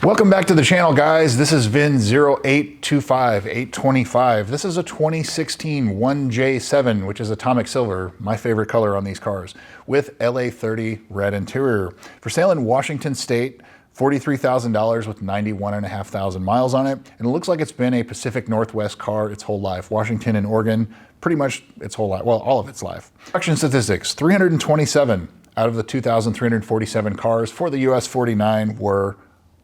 Welcome back to the channel, guys. This is VIN 0825825. This is a 2016 1J7, which is atomic silver, my favorite color on these cars, with LA30 red interior. For sale in Washington State, $43,000 with 91,500 miles on it. And it looks like it's been a Pacific Northwest car its whole life. Washington and Oregon, pretty much its whole life, well, all of its life. Production statistics, 327 out of the 2,347 cars for the US 49 were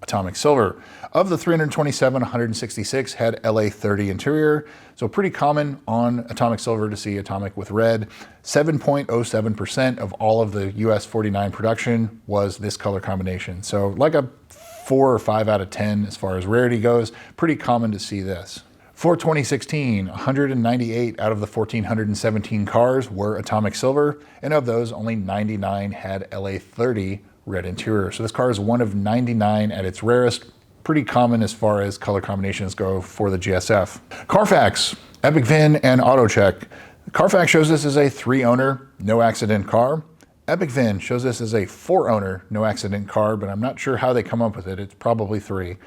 atomic silver. Of the 327, 166 had LA30 interior, so pretty common on atomic silver to see atomic with red. 7.07% of all of the US 49 production was this color combination. So like a 4 or 5 out of 10 as far as rarity goes, pretty common to see this. For 2016, 198 out of the 1,417 cars were atomic silver, and of those, only 99 had LA30 red interior. So this car is one of 99 at its rarest, pretty common as far as color combinations go for the GSF. Carfax, Epic VIN, and AutoCheck. Carfax shows this as a 3-owner, no accident car. Epic VIN shows this as a 4-owner, no accident car, but I'm not sure how they come up with it. It's probably 3.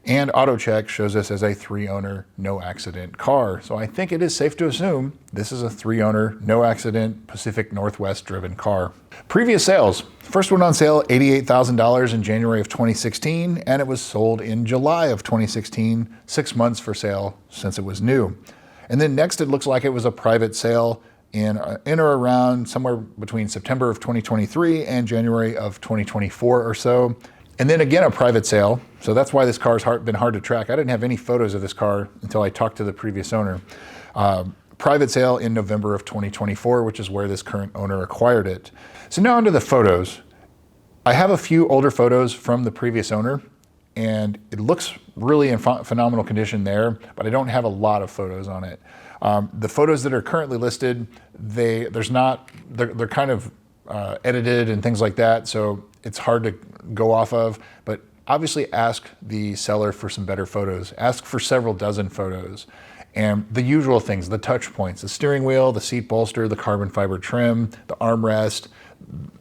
And AutoCheck shows this as a 3-owner, no accident car. So I think it is safe to assume this is a 3-owner, no accident, Pacific Northwest driven car. Previous sales. First one on sale, $88,000 in January of 2016, and it was sold in July of 2016, 6 months for sale since it was new. And then next, it looks like it was a private sale in or around somewhere between September of 2023 and January of 2024 or so. And then again, a private sale. So that's why this car's been hard to track. I didn't have any photos of this car until I talked to the previous owner. Private sale in November of 2024, which is where this current owner acquired it. So now onto the photos. I have a few older photos from the previous owner, and it looks really in phenomenal condition there, but I don't have a lot of photos on it. The photos that are currently listed, they're kind of edited and things like that, so it's hard to go off of, but obviously ask the seller for some better photos. Ask for several dozen photos. And the usual things, the touch points, the steering wheel, the seat bolster, the carbon fiber trim, the armrest,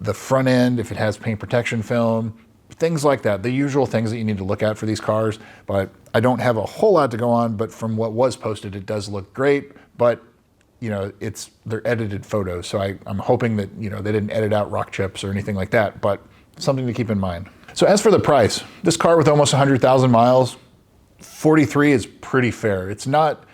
the front end, if it has paint protection film, things like that. The usual things that you need to look at for these cars, but I don't have a whole lot to go on, but from what was posted, it does look great, but you know, they're edited photos. So I'm hoping that, you know, they didn't edit out rock chips or anything like that, but something to keep in mind. So as for the price, this car with almost 100,000 miles, 43 is pretty fair. It's not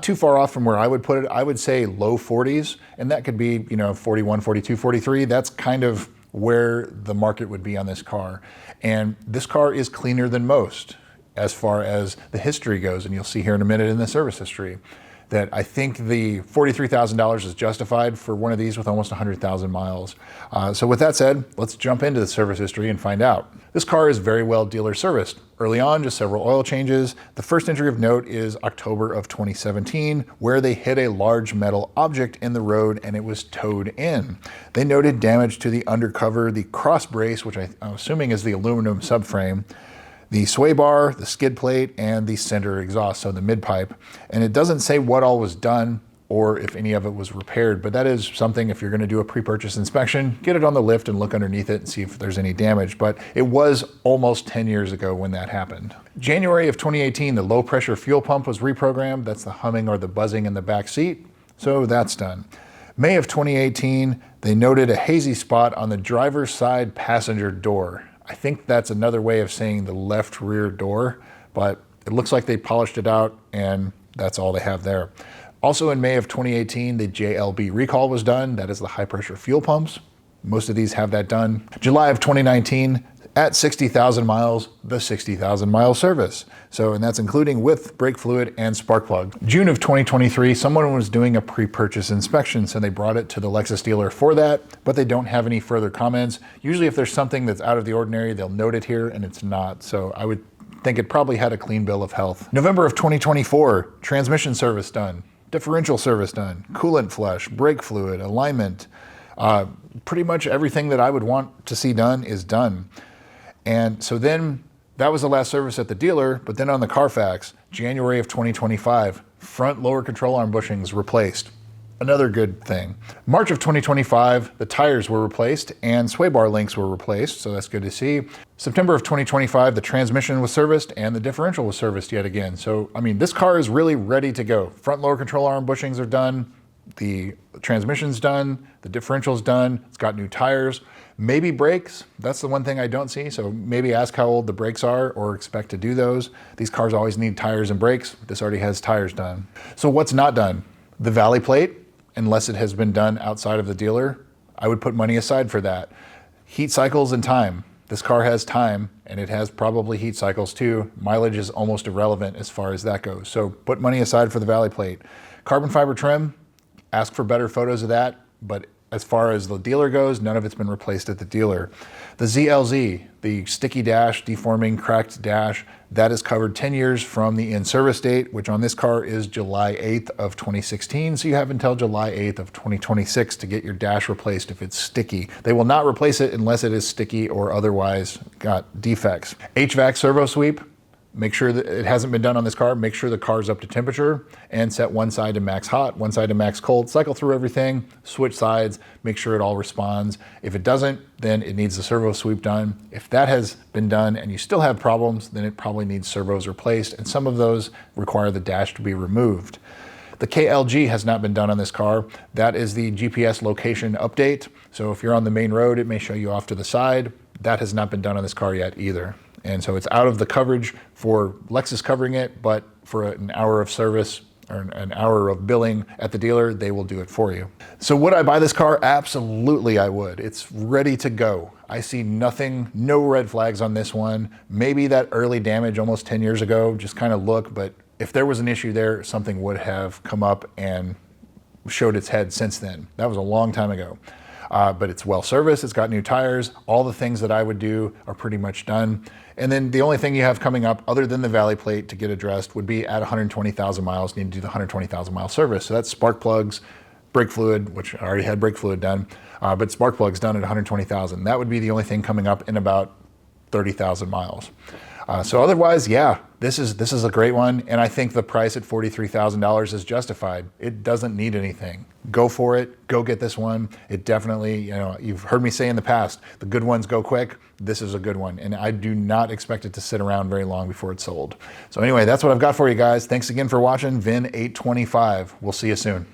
too far off from where I would put it. I would say low 40s, and that could be, you know, 41, 42, 43. That's kind of where the market would be on this car. And this car is cleaner than most as far as the history goes, and you'll see here in a minute in the service history that I think the $43,000 is justified for one of these with almost 100,000 miles. So with that said, let's jump into the service history and find out. This car is very well dealer serviced. Early on, just several oil changes. The first entry of note is October of 2017, where they hit a large metal object in the road and it was towed in. They noted damage to the undercover, the cross brace, which I'm assuming is the aluminum subframe, the sway bar, the skid plate, and the center exhaust, so the mid-pipe. And it doesn't say what all was done or if any of it was repaired, but that is something, if you're gonna do a pre-purchase inspection, get it on the lift and look underneath it and see if there's any damage. But it was almost 10 years ago when that happened. January of 2018, the low pressure fuel pump was reprogrammed. That's the humming or the buzzing in the back seat. So that's done. May of 2018, they noted a hazy spot on the driver's side passenger door. I think that's another way of saying the left rear door, but it looks like they polished it out and that's all they have there. Also in May of 2018, the JLB recall was done. That is the high pressure fuel pumps. Most of these have that done. July of 2019, at 60,000 miles, the 60,000 mile service. So, and that's including with brake fluid and spark plug. June of 2023, someone was doing a pre-purchase inspection, so they brought it to the Lexus dealer for that, but they don't have any further comments. Usually if there's something that's out of the ordinary, they'll note it here, and it's not. So I would think it probably had a clean bill of health. November of 2024, transmission service done, differential service done, coolant flush, brake fluid, alignment, pretty much everything that I would want to see done is done. And so then that was the last service at the dealer, but then on the Carfax, January of 2025, front lower control arm bushings replaced. Another good thing. March of 2025, the tires were replaced and sway bar links were replaced, so that's good to see. September of 2025, the transmission was serviced and the differential was serviced yet again. So, I mean, this car is really ready to go. Front lower control arm bushings are done, the transmission's done, the differential's done, it's got new tires. Maybe brakes, that's the one thing I don't see, so maybe ask how old the brakes are or expect to do those. These cars always need tires and brakes. This already has tires done. So what's not done? The valley plate, unless it has been done outside of the dealer, I would put money aside for that. Heat cycles and time. This car has time and it has probably heat cycles too. Mileage is almost irrelevant as far as that goes. So put money aside for the valley plate. Carbon fiber trim, ask for better photos of that, but as far as the dealer goes, none of it's been replaced at the dealer. The ZLZ, the sticky dash, deforming, cracked dash, that is covered 10 years from the in-service date, which on this car is July 8th of 2016. So you have until July 8th of 2026 to get your dash replaced if it's sticky. They will not replace it unless it is sticky or otherwise got defects. HVAC servo sweep, make sure that it hasn't been done on this car. Make sure the car's up to temperature and set one side to max hot, one side to max cold. Cycle through everything, switch sides, make sure it all responds. If it doesn't, then it needs the servo sweep done. If that has been done and you still have problems, then it probably needs servos replaced, and some of those require the dash to be removed. The KLG has not been done on this car. That is the GPS location update. So if you're on the main road, it may show you off to the side. That has not been done on this car yet either. And so it's out of the coverage for Lexus covering it, but for an hour of service or an hour of billing at the dealer, they will do it for you. So would I buy this car? Absolutely I would. It's ready to go. I see nothing, no red flags on this one. Maybe that early damage almost 10 years ago, just kind of look, but if there was an issue there, something would have come up and showed its head since then. That was a long time ago. But it's well serviced, it's got new tires, all the things that I would do are pretty much done. And then the only thing you have coming up other than the valley plate to get addressed would be at 120,000 miles, you need to do the 120,000 mile service. So that's spark plugs, brake fluid, which I already had brake fluid done, but spark plugs done at 120,000. That would be the only thing coming up in about 30,000 miles. So otherwise, yeah, this is a great one, and I think the price at $43,000 is justified. It doesn't need anything. Go for it. Go get this one. It definitely, you know, you've heard me say in the past, the good ones go quick. This is a good one, and I do not expect it to sit around very long before it's sold. So anyway, that's what I've got for you guys. Thanks again for watching VIN 825. We'll see you soon.